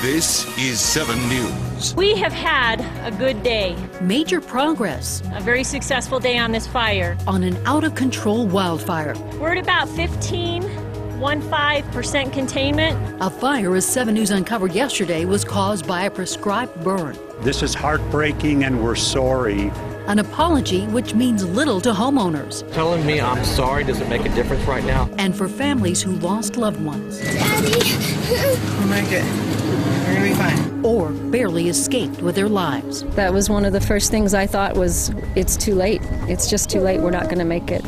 This is 7 News. We have had a good day. Major progress. A very successful day on this fire. On an out-of-control wildfire. We're at about 15% containment. A fire, as 7 News uncovered yesterday, was caused by a prescribed burn. This is heartbreaking and we're sorry. An apology which means little to homeowners. Telling me I'm sorry doesn't make a difference right now. And for families who lost loved ones. Daddy. We'll make it. We're gonna be fine. Or barely escaped with their lives. That was one of the first things I thought was, it's too late. It's just too late. We're not gonna make it.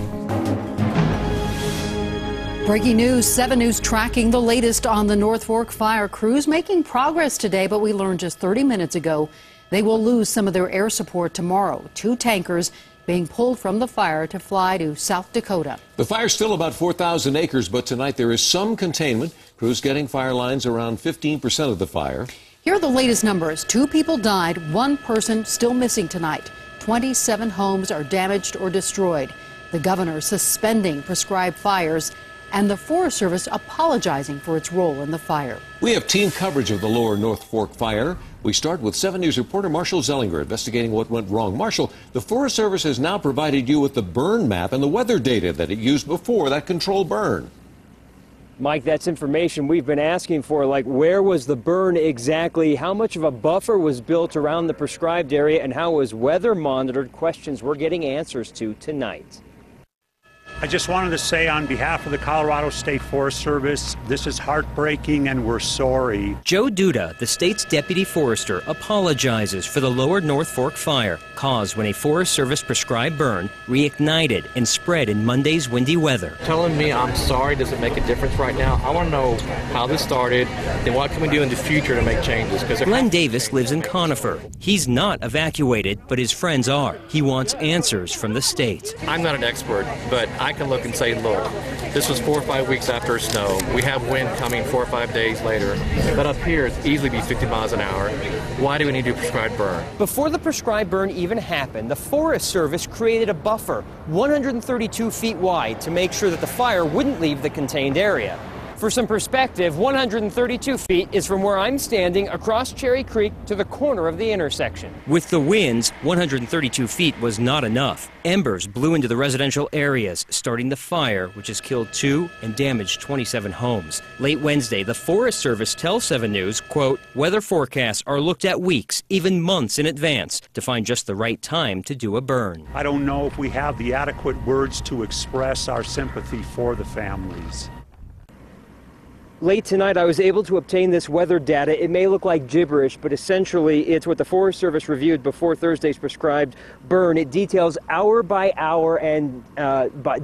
Breaking news, 7 News tracking the latest on the North Fork fire. Crews making progress today, but we learned just 30 minutes ago they will lose some of their air support tomorrow. 2 tankers being pulled from the fire to fly to South Dakota. The fire's still about 4,000 acres, but tonight there is some containment. Crews getting fire lines around 15% of the fire. Here are the latest numbers. 2 people died, 1 person still missing tonight. 27 homes are damaged or destroyed. The governor suspending prescribed fires, and the Forest Service apologizing for its role in the fire. We have team coverage of the lower North Fork fire. We start with 7 News reporter Marshall Zellinger investigating what went wrong. Marshall, the Forest Service has now provided you with the burn map and the weather data that it used before that controlled burn. Mike, that's information we've been asking for, like where was the burn exactly, how much of a buffer was built around the prescribed area, and how was weather monitored? Questions we're getting answers to tonight. I just wanted to say on behalf of the Colorado State Forest Service, this is heartbreaking and we're sorry. Joe Duda, the state's deputy forester, apologizes for the lower North Fork fire caused when a Forest Service prescribed burn reignited and spread in Monday's windy weather. Telling me I'm sorry doesn't make a difference right now. I want to know how this started and what can we do in the future to make changes. Glenn Davis lives in Conifer. He's not evacuated, but his friends are. He wants answers from the state. I'm not an expert, but I can look and say, look, this was 4 or 5 weeks after snow. We have wind coming 4 or 5 days later. But up here, it's easily be 50 miles an hour. Why do we need to prescribe burn? Before the prescribed burn even happened, the Forest Service created a buffer 132 feet wide to make sure that the fire wouldn't leave the contained area. For some perspective, 132 feet is from where I'm standing across Cherry Creek to the corner of the intersection. With the winds, 132 feet was not enough. Embers blew into the residential areas, starting the fire, which has killed 2 and damaged 27 homes. Late Wednesday, the Forest Service tells 7 News, quote, weather forecasts are looked at weeks, even months in advance, to find just the right time to do a burn. I don't know if we have the adequate words to express our sympathy for the families. Late tonight, I was able to obtain this weather data. It may look like gibberish, but essentially it's what the Forest Service reviewed before Thursday's prescribed burn. It details hour by hour and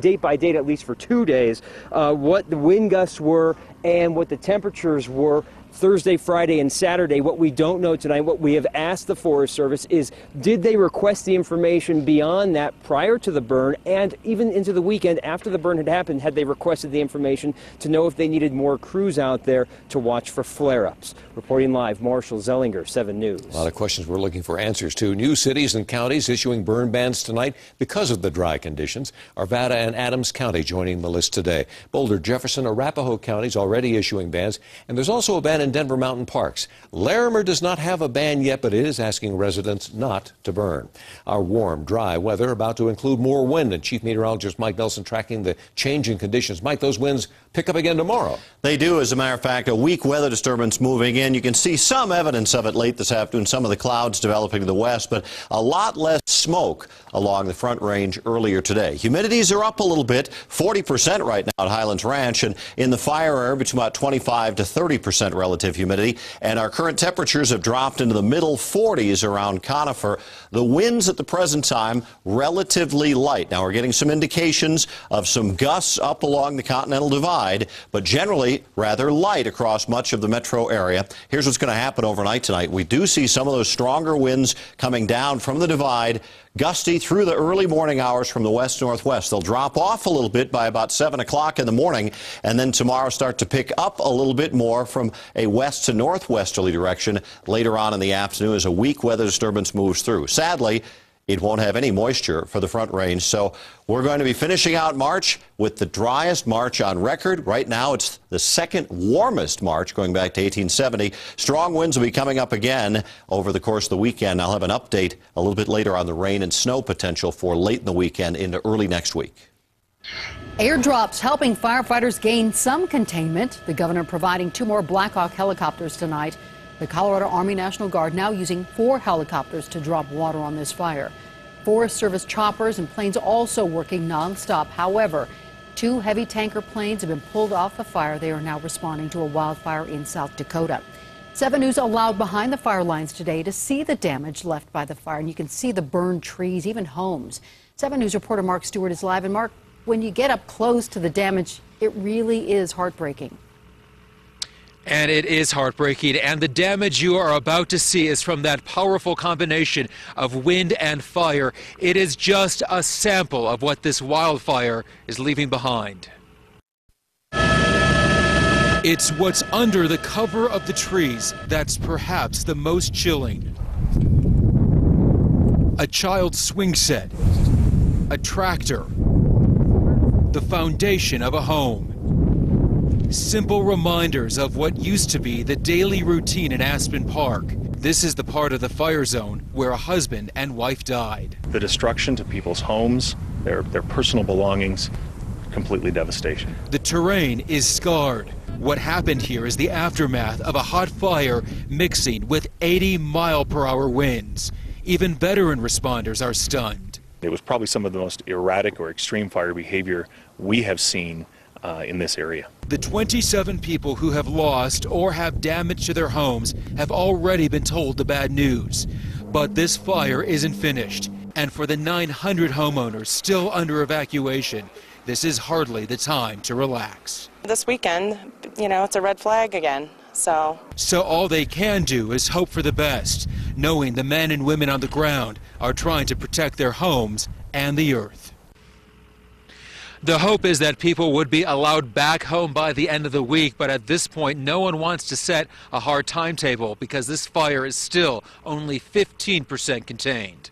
date by date, at least for 2 days, what the wind gusts were and what the temperatures were Thursday, Friday, and Saturday. What we don't know tonight, what we have asked the Forest Service is, did they request the information beyond that prior to the burn, and even into the weekend after the burn had happened, had they requested the information to know if they needed more crews out there to watch for flare-ups? Reporting live, Marshall Zellinger, 7 News. A lot of questions we're looking for answers to. New cities and counties issuing burn bans tonight because of the dry conditions. Arvada and Adams County joining the list today. Boulder, Jefferson, Arapahoe counties already issuing bans, and there's also a ban in Denver Mountain Parks. Larimer does not have a ban yet, but it is asking residents not to burn. Our warm, dry weather about to include more wind, and Chief Meteorologist Mike Nelson tracking the changing conditions. Mike, those winds pick up again tomorrow. They do, as a matter of fact. A weak weather disturbance moving in. You can see some evidence of it late this afternoon, some of the clouds developing to the west, but a lot less smoke along the Front Range earlier today. Humidities are up a little bit, 40% right now at Highlands Ranch, and in the fire area between about 25 to 30% relative humidity, and our current temperatures have dropped into the middle 40s around Conifer. The winds at the present time relatively light. Now we're getting some indications of some gusts up along the Continental Divide, but generally rather light across much of the metro area. Here's what's going to happen overnight tonight. We do see some of those stronger winds coming down from the divide, gusty through the early morning hours from the west-northwest. They'll drop off a little bit by about 7 o'clock in the morning, and then tomorrow start to pick up a little bit more from a west to northwesterly direction later on in the afternoon as a weak weather disturbance moves through. Sadly, It won't have any moisture for the Front Range, so we're going to be finishing out March with the driest March on record. Right now, it's the second warmest March going back to 1870. Strong winds will be coming up again over the course of the weekend. I'll have an update a little bit later on the rain and snow potential for late in the weekend into early next week. Airdrops helping firefighters gain some containment. The governor providing 2 more Black Hawk helicopters tonight. The Colorado Army National Guard now using 4 helicopters to drop water on this fire. Forest Service choppers and planes also working nonstop. However, 2 heavy tanker planes have been pulled off the fire. They are now responding to a wildfire in South Dakota. 7 News allowed behind the fire lines today to see the damage left by the fire. And you can see the burned trees, even homes. 7 News reporter Mark Stewart is live. And Mark, when you get up close to the damage, it really is heartbreaking. And it is heartbreaking, and the damage you are about to see is from that powerful combination of wind and fire. It is just a sample of what this wildfire is leaving behind. It's what's under the cover of the trees that's perhaps the most chilling. A child's swing set, a tractor, the foundation of a home. Simple reminders of what used to be the daily routine in Aspen Park. This is the part of the fire zone where a husband and wife died. The destruction to people's homes, their personal belongings, completely devastation. The terrain is scarred. What happened here is the aftermath of a hot fire mixing with 80-mile-per-hour winds. Even veteran responders are stunned. It was probably some of the most erratic or extreme fire behavior we have seen in this area. The 27 people who have lost or have damage to their homes have already been told the bad news. But this fire isn't finished. And for the 900 homeowners still under evacuation, this is hardly the time to relax. This weekend, it's a red flag again. So all they can do is hope for the best, knowing the men and women on the ground are trying to protect their homes and the earth. The hope is that people would be allowed back home by the end of the week, but at this point, no one wants to set a hard timetable because this fire is still only 15% contained.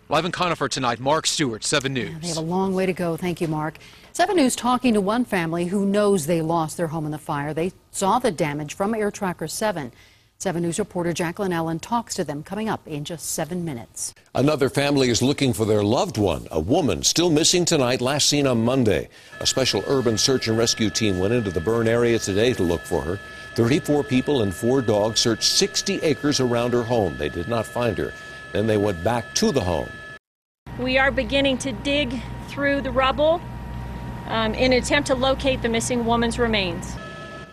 Live in Conifer tonight, Mark Stewart, 7 News. Yeah, they have a long way to go. Thank you, Mark. 7 News talking to one family who knows they lost their home in the fire. They saw the damage from Air Tracker 7. 7 News reporter Jacqueline Allen talks to them coming up in just 7 minutes. Another family is looking for their loved one, a woman still missing tonight, last seen on Monday. A special urban search and rescue team went into the burn area today to look for her. 34 people and 4 dogs searched 60 acres around her home. They did not find her. Then they went back to the home. We are beginning to dig through the rubble in an attempt to locate the missing woman's remains.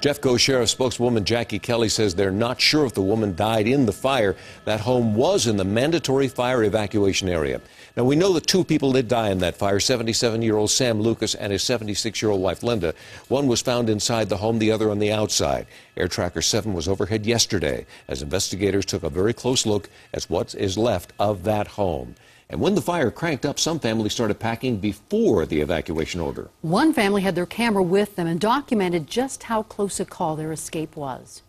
Jeffco Sheriff spokeswoman Jackie Kelly says they're not sure if the woman died in the fire. That home was in the mandatory fire evacuation area. Now, we know that 2 people did die in that fire, 77-year-old Sam Lucas and his 76-year-old wife Linda. One was found inside the home, the other on the outside. Air Tracker 7 was overhead yesterday as investigators took a very close look at what is left of that home. And when the fire cranked up, some families started packing before the evacuation order. One family had their camera with them and documented just how close a call their escape was.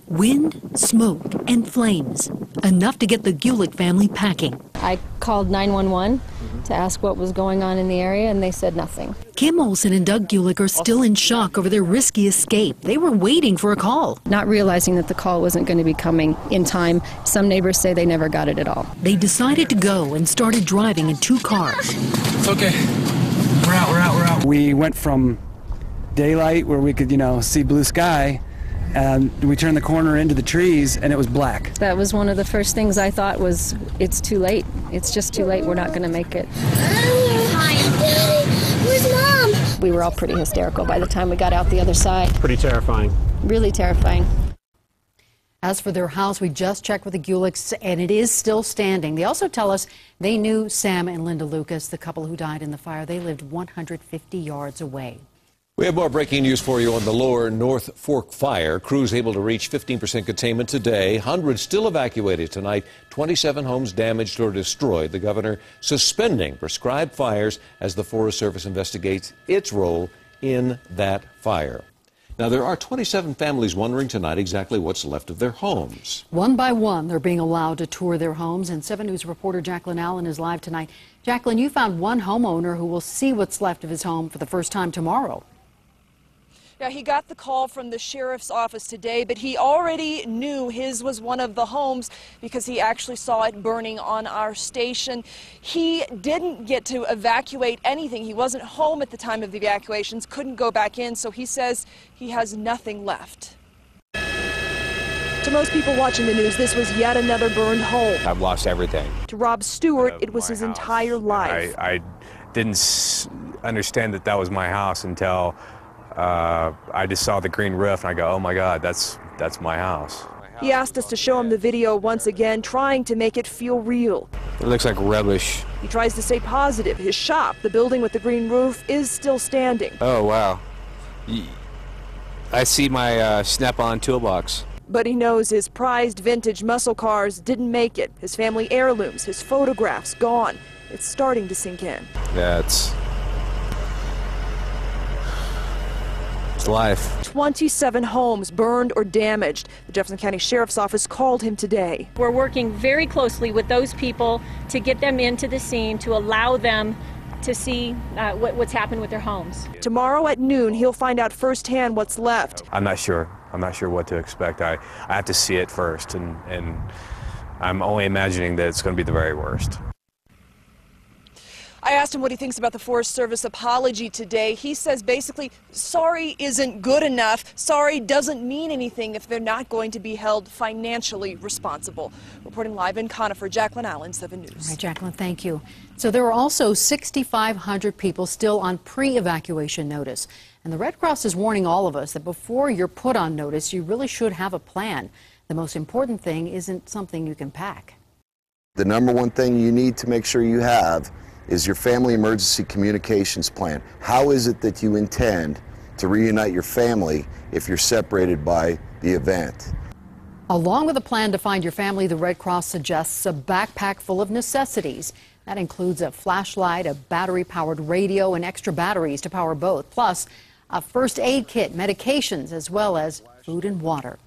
Wind, smoke, and flames. Enough to get the Gulick family packing. I called 911 to ask what was going on in the area, and they said nothing. Kim Olson and Doug Gulick are still in shock over their risky escape. They were waiting for a call. Not realizing that the call wasn't going to be coming in time. Some neighbors say they never got it at all. They decided to go and started driving in 2 cars. It's okay. We're out. We went from daylight where we could, see blue sky, and we turned the corner into the trees and it was black. That was one of the first things I thought was, it's too late. It's just too late. We're not going to make it. Where's Mom? We were all pretty hysterical by the time we got out the other side. Pretty terrifying. Really terrifying. As for their house, we just checked with the Gulicks, and it is still standing. They also tell us they knew Sam and Linda Lucas, the couple who died in the fire. They lived 150 yards away. We have more breaking news for you on the lower North Fork fire. Crews able to reach 15% containment today. Hundreds still evacuated tonight. 27 homes damaged or destroyed. The governor suspending prescribed fires as the Forest Service investigates its role in that fire. Now, Now, there are 27 families wondering tonight exactly what's left of their homes. One by one, they're being allowed to tour their homes, and 7 News reporter Jacqueline Allen is live tonight. Jacqueline, you found one homeowner who will see what's left of his home for the first time tomorrow. Yeah, he got the call from the sheriff's office today, but he already knew his was one of the homes because he actually saw it burning on our station. He didn't get to evacuate anything. He wasn't home at the time of the evacuations, couldn't go back in, so he says he has nothing left. To most people watching the news, this was yet another burned home. I've lost everything. To Rob Stewart, it was his entire life. I didn't understand that was my house until I just saw the green roof and I go, oh my God, that's my house. He asked us to show him the video once again, trying to make it feel real. It looks like rubbish. He tries to stay positive. His shop, the building with the green roof, is still standing. Oh wow. I see my Snap-on toolbox. But he knows his prized vintage muscle cars didn't make it. His family heirlooms, his photographs, gone. It's starting to sink in. Yeah, it's life. 27 homes burned or damaged. The Jefferson County Sheriff's Office called him today. We're working very closely with those people to get them into the scene, to allow them to see what's happened with their homes. Tomorrow at noon, he'll find out firsthand what's left. I'm not sure. I'm not sure what to expect. I have to see it first, and I'm only imagining that it's going to be the very worst. I asked him what he thinks about the Forest Service apology today. He says basically, sorry isn't good enough. Sorry doesn't mean anything if they're not going to be held financially responsible. Reporting live in Conifer, Jacqueline Allen, 7 News. All right, Jacqueline, thank you. So there are also 6,500 people still on pre-evacuation notice. And the Red Cross is warning all of us that before you're put on notice, you really should have a plan. The most important thing isn't something you can pack. The number one thing you need to make sure you have is your family emergency communications plan. How is it that you intend to reunite your family if you're separated by the event? Along with a plan to find your family, the Red Cross suggests a backpack full of necessities. That includes a flashlight, a battery-powered radio, and extra batteries to power both, plus a first aid kit, medications, as well as food and water.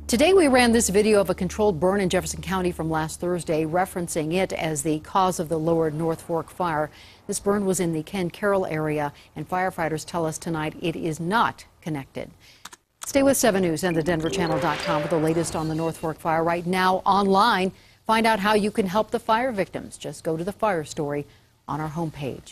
Today we ran this video of a controlled burn in Jefferson County from last Thursday, referencing it as the cause of the lower North Fork fire. This burn was in the Ken Carroll area, and firefighters tell us tonight it is not connected. Stay with 7 News and thedenverchannel.com for the latest on the North Fork fire. Right now online, find out how you can help the fire victims. Just go to the fire story on our homepage.